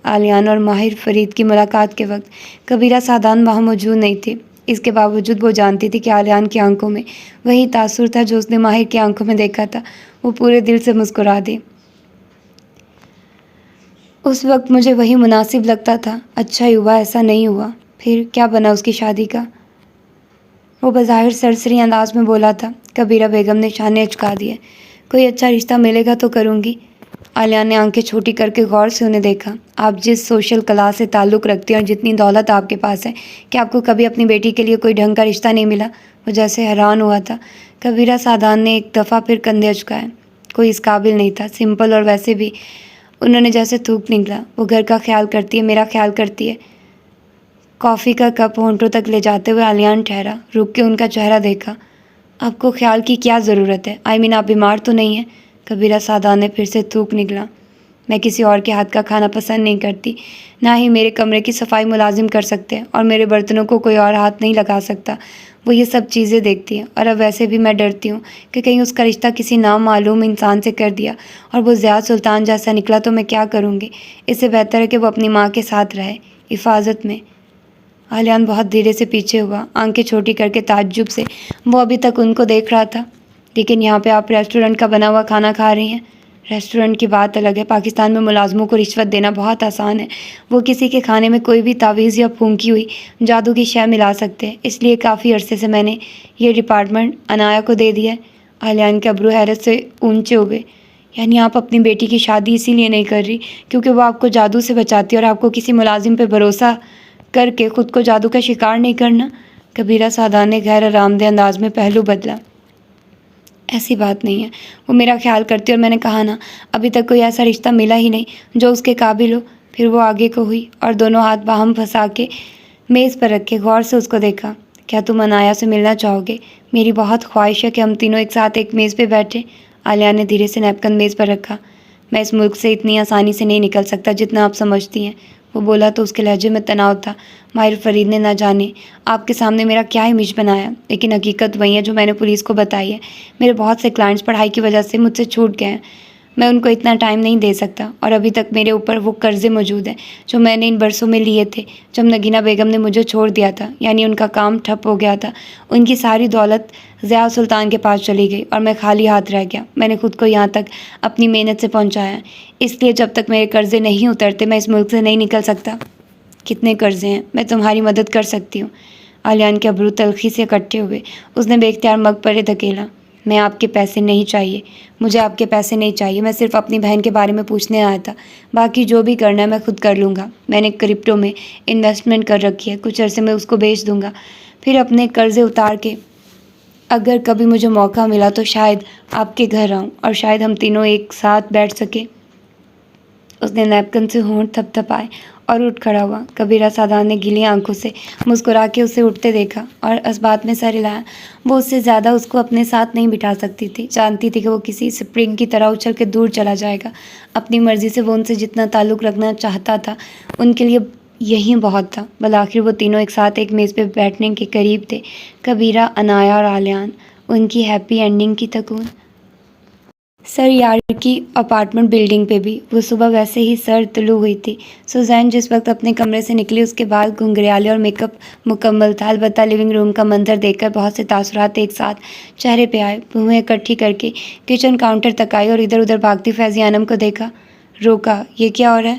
آلیان اور ماہر فرید کی ملاقات کے وقت کبیرہ سعدان وہاں موجود نہیں تھی۔ اس کے باوجود وہ جانتی تھی کہ آلیان کی آنکھوں میں وہی تاثر تھا جو اس نے ماہر کی آنکھوں میں دیکھا تھا۔ وہ پورے دل سے مسکرا دی۔ اس وقت مجھے وہی مناسب لگتا تھا۔ اچھا ہی ہوا ایسا نہیں ہوا۔ پھر کیا بنا اس کی شادی کا؟ وہ بظاہر سرسری انداز میں بولا تھا۔ کبیرہ بیگم نے شانے اچکا دیے۔ کوئی اچھا رشتہ ملے گا تو کروں گی۔ آلیان نے آنکھیں چھوٹی کر کے غور سے انہیں دیکھا۔ آپ جس سوشل کلاس سے تعلق رکھتی ہیں اور جتنی دولت آپ کے پاس ہے، کہ آپ کو کبھی اپنی بیٹی کے لیے کوئی ڈھنگ کا رشتہ نہیں ملا؟ وہ جیسے حیران ہوا تھا۔ کبیرہ سعدان نے ایک دفعہ پھر کندھے اچکائے۔ کوئی اس قابل نہیں تھا، سمپل، اور ویسے بھی انہوں نے جیسے تھوک نکلا۔ وہ گھر کا خیال کرتی ہے، میرا خیال کرتی ہے۔ کافی کا کپ ہونٹوں تک لے جاتے ہوئے آلیان ٹھہرا، رک کے ان کا چہرہ دیکھا۔ آپ کو خیال کی کیا ضرورت ہے؟ آپ بیمار تو نہیں ہیں؟ کبیرہ سعدان نے پھر سے تھوک نکلا۔ میں کسی اور کے ہاتھ کا کھانا پسند نہیں کرتی، نہ ہی میرے کمرے کی صفائی ملازم کر سکتے ہیں، اور میرے برتنوں کو کوئی اور ہاتھ نہیں لگا سکتا۔ وہ یہ سب چیزیں دیکھتی ہیں، اور اب ویسے بھی میں ڈرتی ہوں کہ کہیں اس کا رشتہ کسی نامعلوم انسان سے کر دیا اور وہ زیاد سلطان جیسا نکلا تو میں کیا کروں گی؟ اس سے بہتر ہے کہ وہ اپنی ماں کے ساتھ رہے، حفاظت میں۔ آلیان بہت دھیرے سے پیچھے ہوا، آنکھیں چھوٹی کر کے تعجب سے۔ وہ ابھی تک ان کو دیکھ رہا تھا۔ لیکن یہاں پہ آپ ریسٹورنٹ کا بنا ہوا کھانا کھا رہی ہیں؟ ریسٹورنٹ کی بات الگ ہے، پاکستان میں ملازموں کو رشوت دینا بہت آسان ہے۔ وہ کسی کے کھانے میں کوئی بھی تعویذ یا پھونکی ہوئی جادو کی شے ملا سکتے ہیں، اس لیے کافی عرصے سے میں نے یہ ڈپارٹمنٹ عنایا کو دے دیا ہے۔ آلیان کے ابرو حیرت سے اونچے ہوئے۔ یعنی آپ اپنی بیٹی کی شادی اسی لیے نہیں کر رہی کیونکہ وہ آپ کو جادو سے بچاتی ہے، اور آپ کو کسی ملازم پہ بھروسہ کر کے خود کو جادو کا شکار نہیں کرنا؟ کبیرہ سعدان نے غیر آرام دہ انداز میں پہلو بدلا۔ ایسی بات نہیں ہے، وہ میرا خیال کرتی ہے، اور میں نے کہا نا، ابھی تک کوئی ایسا رشتہ ملا ہی نہیں جو اس کے قابل ہو۔ پھر وہ آگے کو ہوئی اور دونوں ہاتھ باہم پھنسا کے میز پر رکھ کے غور سے اس کو دیکھا۔ کیا تم عنایا سے ملنا چاہو گے؟ میری بہت خواہش ہے کہ ہم تینوں ایک ساتھ ایک میز پہ بیٹھیں۔ آلیان نے دھیرے سے نیپکن میز پر رکھا۔ میں اس ملک سے اتنی آسانی سے نہیں نکل سکتا جتنا آپ سمجھتی ہیں، وہ بولا تو اس کے لہجے میں تناؤ تھا۔ ماہر فرید نے نہ جانے آپ کے سامنے میرا کیا امیج بنایا، لیکن حقیقت وہی ہے جو میں نے پولیس کو بتائی ہے۔ میرے بہت سے کلائنٹس پڑھائی کی وجہ سے مجھ سے چھوٹ گئے ہیں، میں ان کو اتنا ٹائم نہیں دے سکتا، اور ابھی تک میرے اوپر وہ قرضے موجود ہیں جو میں نے ان برسوں میں لیے تھے جب نگینہ بیگم نے مجھے چھوڑ دیا تھا۔ یعنی ان کا کام ٹھپ ہو گیا تھا، ان کی ساری دولت ضیاء سلطان کے پاس چلی گئی اور میں خالی ہاتھ رہ گیا۔ میں نے خود کو یہاں تک اپنی محنت سے پہنچایا، اس لیے جب تک میرے قرضے نہیں اترتے میں اس ملک سے نہیں نکل سکتا۔ کتنے قرضے ہیں؟ میں تمہاری مدد کر سکتی ہوں۔ آلیان کے ابرو تلخی سے اکٹھے ہوئے، اس نے بے اختیار مگ پر دھکیلا۔ میں آپ کے پیسے نہیں چاہیے، مجھے آپ کے پیسے نہیں چاہیے، میں صرف اپنی بہن کے بارے میں پوچھنے آیا تھا، باقی جو بھی کرنا ہے میں خود کر لوں گا۔ میں نے کرپٹو میں انویسٹمنٹ کر رکھی ہے، کچھ عرصے میں اس کو بیچ دوں گا، پھر اپنے قرضے اتار کے اگر کبھی مجھے موقع ملا تو شاید آپ کے گھر آؤں اور شاید ہم تینوں ایک ساتھ بیٹھ سکیں۔ اس نے نیپکن سے ہونٹ تھپ تھپائے اور اٹھ کھڑا ہوا۔ کبیرہ سعدان نے گیلی آنکھوں سے مسکرا کے اسے اٹھتے دیکھا اور اس بات میں سر ہلایا۔ وہ اس سے زیادہ اس کو اپنے ساتھ نہیں بٹھا سکتی تھی، جانتی تھی کہ وہ کسی سپرنگ کی طرح اچھل کے دور چلا جائے گا۔ اپنی مرضی سے وہ ان سے جتنا تعلق رکھنا چاہتا تھا ان کے لیے یہی بہت تھا۔ بالآخر وہ تینوں ایک ساتھ ایک میز پہ بیٹھنے کے قریب تھے، کبیرہ، عنایا اور علیان۔ ان کی ہیپی اینڈنگ کی تکون سر یار کی اپارٹمنٹ بلڈنگ پہ بھی وہ صبح ویسے ہی سر طلوع ہوئی تھی۔ سوزین جس وقت اپنے کمرے سے نکلی اس کے بعد گھنگریالے اور میک اپ مکمل تھا، البتہ لیونگ روم کا منظر دیکھ کر بہت سے تاثرات ایک ساتھ چہرے پہ آئے۔ بھویں اکٹھی کر کے کچن کاؤنٹر تک آئی اور ادھر ادھر بھاگتی فیضی انم کو دیکھا، روکا۔ یہ کیا ہو رہا ہے؟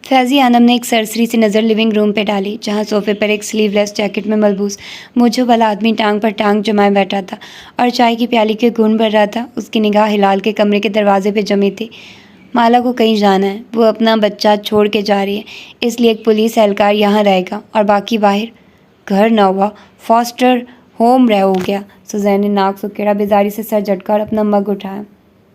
فیضی انم نے ایک سرسری سی نظر لیونگ روم پہ ڈالی، جہاں صوفے پر ایک سلیو لیس جیکٹ میں ملبوس مونچھوں والا آدمی ٹانگ پر ٹانگ جمائے بیٹھا تھا اور چائے کی پیالی کے گھونٹ بھر رہا تھا۔ اس کی نگاہ ہلال کے کمرے کے دروازے پہ جمی تھی۔ مالا کو کہیں جانا ہے، وہ اپنا بچہ چھوڑ کے جا رہی ہے، اس لیے ایک پولیس اہلکار یہاں رہے گا اور باقی باہر۔ گھر نہ ہوا، فاسٹر ہوم ہو گیا۔ سوزین نے ناک سکیڑا، بیزاری سے سر جھٹکا اور اپنا مگ اٹھایا۔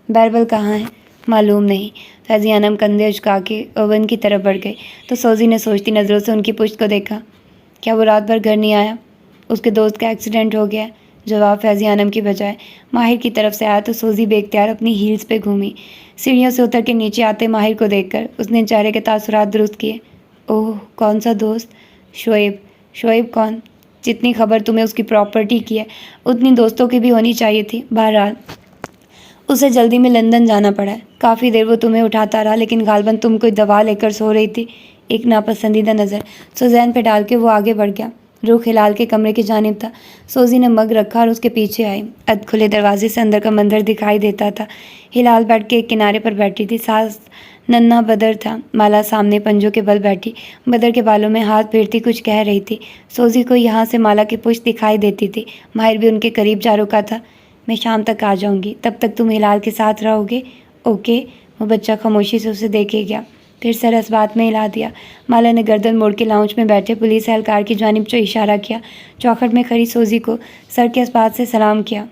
بیربل کہاں ہے؟ معلوم نہیں۔ فیضی انم کندھے اچکا کے اوون کی طرف بڑھ گئی تو سوزی نے سوچتی نظروں سے ان کی پشت کو دیکھا۔ کیا وہ رات بھر گھر نہیں آیا؟ اس کے دوست کا ایکسیڈنٹ ہو گیا ہے۔ جواب فیضی انم کی بجائے ماہر کی طرف سے آیا تو سوزی بے اختیار اپنی ہیلز پہ گھومی۔ سیڑھیوں سے اتر کے نیچے آتے ماہر کو دیکھ کر اس نے چہرے کے تاثرات درست کیے۔ اوہ، کون سا دوست؟ شعیب۔ شعیب کون؟ جتنی خبر تمہیں اس کی پراپرٹی کی ہے اتنی دوستوں کی بھی ہونی چاہیے تھی۔ بہرحال اسے جلدی میں لندن جانا پڑا ہے۔ کافی دیر وہ تمہیں اٹھاتا رہا، لیکن غالباً تم کوئی دوا لے کر سو رہی تھی۔ ایک ناپسندیدہ نظر سوزین پہ ڈال کے وہ آگے بڑھ گیا۔ رخ ہلال کے کمرے کی جانب تھا۔ سوزی نے مگ رکھا اور اس کے پیچھے آئی۔ ادھ کھلے دروازے سے اندر کا منظر دکھائی دیتا تھا۔ ہلال بیٹھ کے ایک کنارے پر بیٹھی تھی، ساتھ ننھا بدر تھا۔ مالا سامنے پنجوں کے بل بیٹھی بدر کے بالوں میں ہاتھ پھیرتی کچھ کہہ رہی تھی۔ سوزی کو یہاں سے مالا کی پشت دکھائی دیتی تھی۔ ماہر بھی ان کے قریب جا رکا تھا۔ میں شام تک آ جاؤں گی، تب تک تم ہلال کے ساتھ رہو گے؟ اوکے۔ وہ بچہ خاموشی سے اسے دیکھے گیا، پھر سر اس بات میں ہلا دیا۔ مالا نے گردن موڑ کے لاؤنج میں بیٹھے پولیس اہلکار کی جانب جو اشارہ کیا۔ چوکھٹ میں کھڑی سوزی کو سر کے اس بات سے سلام کیا۔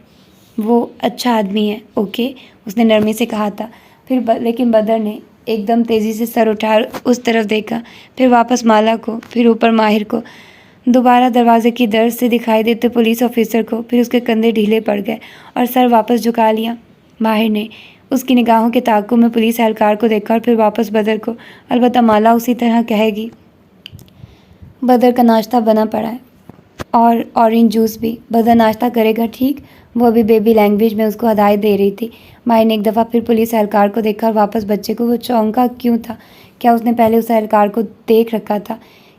وہ اچھا آدمی ہے، اوکے، اس نے نرمی سے کہا تھا۔ لیکن بدر نے ایک دم تیزی سے سر اٹھا اس طرف دیکھا، پھر واپس مالا کو، پھر اوپر ماہر کو، دوبارہ دروازے کی درز سے دکھائی دیتے پولیس آفیسر کو، پھر اس کے کندھے ڈھیلے پڑ گئے اور سر واپس جھکا لیا۔ ماہر نے اس کی نگاہوں کے تعاقب میں پولیس اہلکار کو دیکھا اور پھر واپس بدر کو۔ البتہ مالا اسی طرح کہے گی۔ بدر کا ناشتہ بنا پڑا ہے اور اورنج جوس بھی۔ بدر ناشتہ کرے گا، ٹھیک؟ وہ ابھی بیبی لینگویج میں اس کو ہدایت دے رہی تھی۔ ماہر نے ایک دفعہ پھر پولیس اہلکار کو دیکھا اور واپس بچے کو۔ وہ چونکا کیوں تھا؟ کیا اس نے پہلے اس اہلکار کو دیکھ رکھا تھا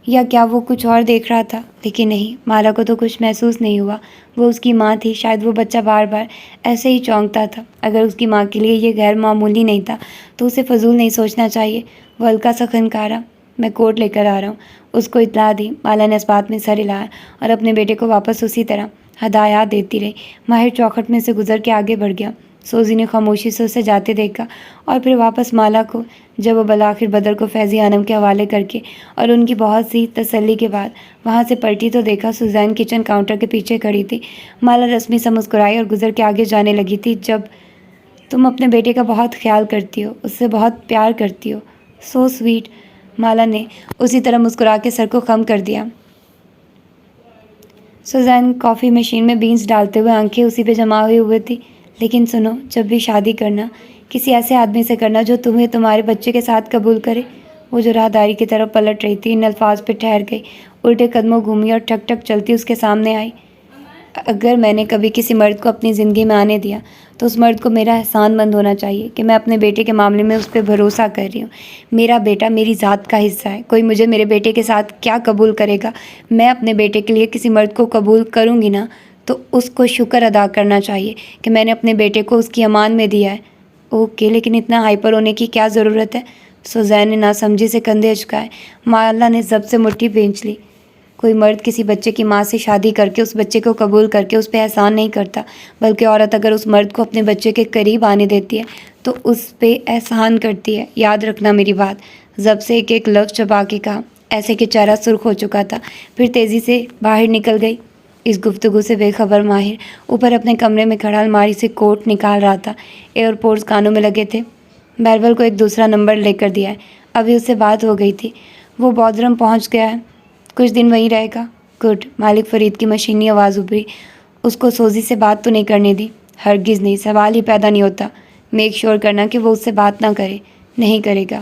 یا کیا وہ کچھ اور دیکھ رہا تھا؟ لیکن نہیں، مالا کو تو کچھ محسوس نہیں ہوا۔ وہ اس کی ماں تھی، شاید وہ بچہ بار بار ایسے ہی چونکتا تھا۔ اگر اس کی ماں کے لیے یہ غیر معمولی نہیں تھا تو اسے فضول نہیں سوچنا چاہیے۔ وہ ہلکا سا خنکارا۔ میں کوٹ لے کر آ رہا ہوں، اس کو اطلاع دی۔ مالا نے اس بات میں سر ہلایا اور اپنے بیٹے کو واپس اسی طرح ہدایات دیتی رہی۔ ماہر چوکھٹ میں سے گزر کے آگے بڑھ گیا۔ سوزی نے خاموشی سے اسے جاتے دیکھا اور پھر واپس مالا کو۔ جب وہ بالآخر بدر کو فیضی انم کے حوالے کر کے اور ان کی بہت سی تسلی کے بعد وہاں سے پلٹی تو دیکھا سوزین کچن کاؤنٹر کے پیچھے کھڑی تھی۔ مالا رسمی سا مسکرائی اور گزر کے آگے جانے لگی تھی۔ جب تم اپنے بیٹے کا بہت خیال کرتی ہو، اس سے بہت پیار کرتی ہو۔ So sweet. مالا نے اسی طرح مسکرا کے سر کو خم کر دیا۔ سوزین کافی مشین میں بینز ڈالتے ہوئے آنکھیں اسی پہ جمع ہوئے تھی۔ لیکن سنو، جب بھی شادی کرنا کسی ایسے آدمی سے کرنا جو تمہیں تمہارے بچے کے ساتھ قبول کرے۔ وہ جو راہداری کی طرف پلٹ رہی تھی ان الفاظ پہ ٹھہر گئی، الٹے قدموں گھومی اور ٹھک ٹھک چلتی اس کے سامنے آئی۔ اگر میں نے کبھی کسی مرد کو اپنی زندگی میں آنے دیا تو اس مرد کو میرا احسان مند ہونا چاہیے کہ میں اپنے بیٹے کے معاملے میں اس پہ بھروسہ کر رہی ہوں۔ میرا بیٹا میری ذات کا حصہ ہے۔ کوئی مجھے میرے بیٹے کے ساتھ کیا قبول کرے گا، میں اپنے بیٹے کے لیے کسی مرد کو قبول کروں گی نا تو اس کو شکر ادا کرنا چاہیے کہ میں نے اپنے بیٹے کو اس کی امان میں دیا ہے۔ اوکے، لیکن اتنا ہائپر ہونے کی کیا ضرورت ہے؟ سوزین نے ناسمجھی سے کندھے اچکائے۔ مالا نے ضبط سے مٹھی بھینچ لی۔ کوئی مرد کسی بچے کی ماں سے شادی کر کے اس بچے کو قبول کر کے اس پہ احسان نہیں کرتا، بلکہ عورت اگر اس مرد کو اپنے بچے کے قریب آنے دیتی ہے تو اس پہ احسان کرتی ہے۔ یاد رکھنا میری بات۔ ضبط سے ایک ایک لفظ چبا کے کہا، ایسے کہ چہرہ سرخ ہو چکا تھا۔ پھر تیزی سے باہر نکل گئی۔ اس گفتگو سے بے خبر ماہر اوپر اپنے کمرے میں کھڑا الماری سے کوٹ نکال رہا تھا۔ ایئرپورٹس کانوں میں لگے تھے۔ بیربل کو ایک دوسرا نمبر لے کر دیا ہے، ابھی اس سے بات ہو گئی تھی۔ وہ بودرم پہنچ گیا ہے، کچھ دن وہیں رہے گا۔ گڈ۔ مالک فرید کی مشینی آواز ابھری۔ اس کو سوزی سے بات تو نہیں کرنے دی؟ ہرگز نہیں، سوال ہی پیدا نہیں ہوتا۔ میک شور کرنا کہ وہ اس سے بات نہ کرے۔ نہیں کرے گا۔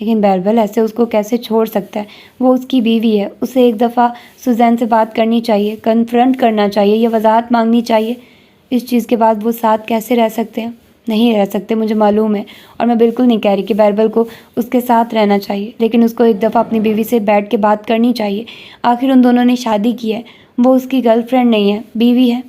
لیکن بیربل ایسے اس کو کیسے چھوڑ سکتا ہے؟ وہ اس کی بیوی ہے، اسے ایک دفعہ سوزین سے بات کرنی چاہیے، کنفرنٹ کرنا چاہیے یا وضاحت مانگنی چاہیے۔ اس چیز کے بعد وہ ساتھ کیسے رہ سکتے ہیں؟ نہیں رہ سکتے، مجھے معلوم ہے، اور میں بالکل نہیں کہہ رہی کہ بیربل کو اس کے ساتھ رہنا چاہیے، لیکن اس کو ایک دفعہ اپنی بیوی سے بیٹھ کے بات کرنی چاہیے۔ آخر ان دونوں نے شادی کی ہے، وہ اس کی گرل فرینڈ نہیں ہے، بیوی ہے۔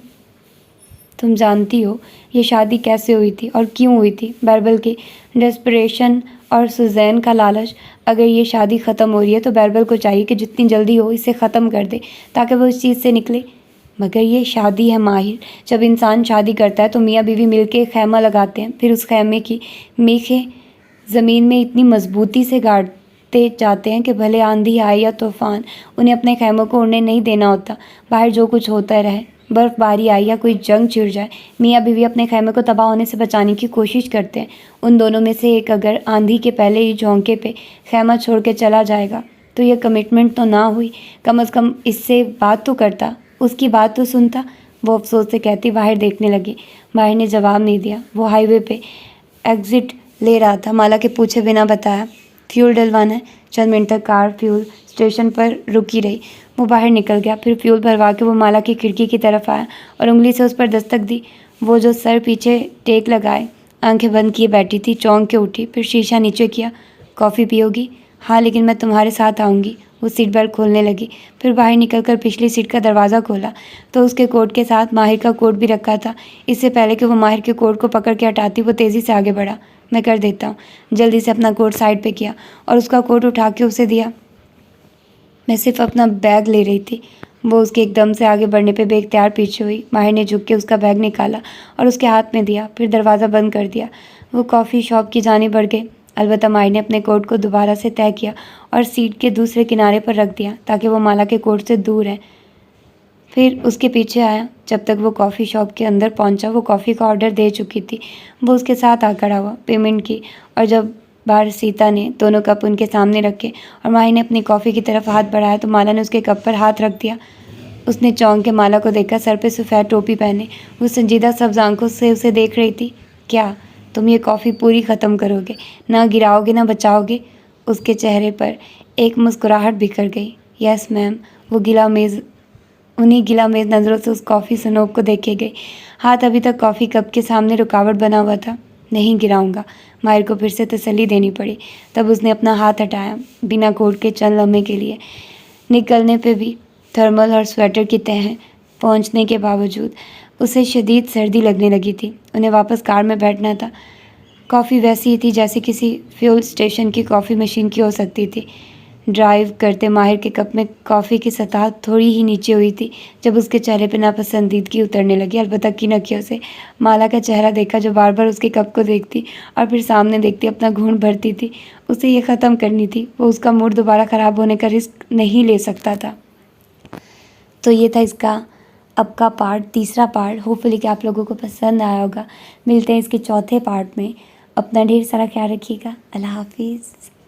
تم جانتی ہو یہ شادی کیسے ہوئی تھی اور کیوں ہوئی تھی؟ بیربل کی ڈسپریشن اور سوزین کا لالچ۔ اگر یہ شادی ختم ہو رہی ہے تو بیربل کو چاہیے کہ جتنی جلدی ہو اسے ختم کر دے تاکہ وہ اس چیز سے نکلے۔ مگر یہ شادی ہے ماہر، جب انسان شادی کرتا ہے تو میاں بیوی مل کے خیمہ لگاتے ہیں، پھر اس خیمے کی میخیں زمین میں اتنی مضبوطی سے گاڑتے جاتے ہیں کہ بھلے آندھی آئے یا طوفان انہیں اپنے خیموں کو اڑنے نہیں دینا ہوتا، باہر جو کچھ ہوتا رہے۔ برف باری آئی یا کوئی جنگ چھڑ جائے، میاں بیوی اپنے خیمے کو تباہ ہونے سے بچانے کی کوشش کرتے ہیں۔ ان دونوں میں سے ایک اگر آندھی کے پہلے ہی جھونکے پہ خیمہ چھوڑ کے چلا جائے گا تو یہ کمٹمنٹ تو نہ ہوئی، کم از کم اس سے بات تو کرتا، اس کی بات تو سنتا۔ وہ افسوس سے کہتی، باہر دیکھنے لگی۔ باہر نے جواب نہیں دیا، وہ ہائی وے پہ ایگزٹ لے رہا تھا۔ مالا کے پوچھے بنا بتایا، فیول ڈلوانا ہے۔ چند منٹ تک کار فیول اسٹیشن پر رکی رہی۔ وہ باہر نکل گیا، پھر فیول بھروا کے وہ مالا کی کھڑکی کی طرف آیا اور انگلی سے اس پر دستک دی۔ وہ جو سر پیچھے ٹیک لگائے آنکھیں بند کیے بیٹھی تھی چونک کے اٹھی، پھر شیشہ نیچے کیا۔ کافی پیو گی؟ ہاں، لیکن میں تمہارے ساتھ آؤں گی۔ وہ سیٹ بیلٹ کھولنے لگی، پھر باہر نکل کر پچھلی سیٹ کا دروازہ کھولا تو اس کے کوٹ کے ساتھ ماہر کا کوٹ بھی رکھا تھا۔ اس سے پہلے کہ وہ ماہر کے کوٹ کو پکڑ کے ہٹاتی، وہ تیزی سے آگے بڑھا۔ میں کر دیتا ہوں۔ جلدی سے اپنا کوٹ سائڈ پہ کیا اور اس کا کوٹ اٹھا کے اسے دیا۔ میں صرف اپنا بیگ لے رہی تھی۔ وہ اس کے ایک دم سے آگے بڑھنے پہ بے اختیار پیچھے ہوئی۔ ماہر نے جھک کے اس کا بیگ نکالا اور اس کے ہاتھ میں دیا، پھر دروازہ بند کر دیا۔ وہ کافی شاپ کی جانب بڑھ گئے۔ البتہ ماہر نے اپنے کوٹ کو دوبارہ سے طے کیا اور سیٹ کے دوسرے کنارے پر رکھ دیا تاکہ وہ مالا کے کوٹ سے دور رہیں۔ پھر اس کے پیچھے آیا۔ جب تک وہ کافی شاپ کے اندر پہنچا وہ کافی کا آرڈر دے چکی تھی۔ وہ اس کے ساتھ آ کھڑا ہوا، پیمنٹ کی، اور جب بار سیتا نے دونوں کپ ان کے سامنے رکھے اور ماہر نے اپنی کافی کی طرف ہاتھ بڑھایا تو مالا نے اس کے کپ پر ہاتھ رکھ دیا۔ اس نے چونک کے مالا کو دیکھا، سر پہ سفید ٹوپی پہنے وہ سنجیدہ سبز آنکھوں سے اسے دیکھ رہی تھی۔ کیا تم یہ کافی پوری ختم کرو گے؟ نہ گراؤ گے نہ بچاؤ گے؟ اس کے چہرے پر ایک مسکراہٹ بکھر گئی۔ یس میم۔ وہ انہیں گلا میز نظروں سے اس کافی سنوب کو دیکھے گئی۔ ہاتھ ابھی تک کافی کپ کے سامنے رکاوٹ بنا ہوا تھا۔ نہیں گراؤں گا۔ ماہر کو پھر سے تسلی دینی پڑی۔ تب اس نے اپنا ہاتھ ہٹایا، بنا کوٹ کے چند لمحے کے لیے۔ نکلنے پہ بھی تھرمل اور سویٹر کی تہیں پہنچنے کے باوجود اسے شدید سردی لگنے لگی تھی۔ انہیں واپس کار میں بیٹھنا تھا۔ کافی ویسی ہی تھی جیسے کسی فیول اسٹیشن کی کافی مشین کی ہو سکتی تھی۔ ڈرائیو کرتے ماہر کے کپ میں کافی کی سطح تھوڑی ہی نیچے ہوئی تھی جب اس کے چہرے پہ ناپسندیدگی اترنے لگی۔ البتہ کن اکھیوں سے مالا کا چہرہ دیکھا جو بار بار اس کے کپ کو دیکھتی اور پھر سامنے دیکھتی اپنا گھونٹ بھرتی تھی۔ اسے یہ ختم کرنی تھی۔ وہ اس کا موڈ دوبارہ خراب ہونے کا رسک نہیں لے سکتا تھا۔ تو یہ تھا اس کا اب کا پارٹ، تیسرا پارٹ۔ ہوپفلی کہ آپ لوگوں کو پسند آیا ہوگا۔ ملتے ہیں اس کے چوتھے پارٹ میں۔ اپنا ڈھیر سارا خیال رکھیے گا۔ اللہ حافظ۔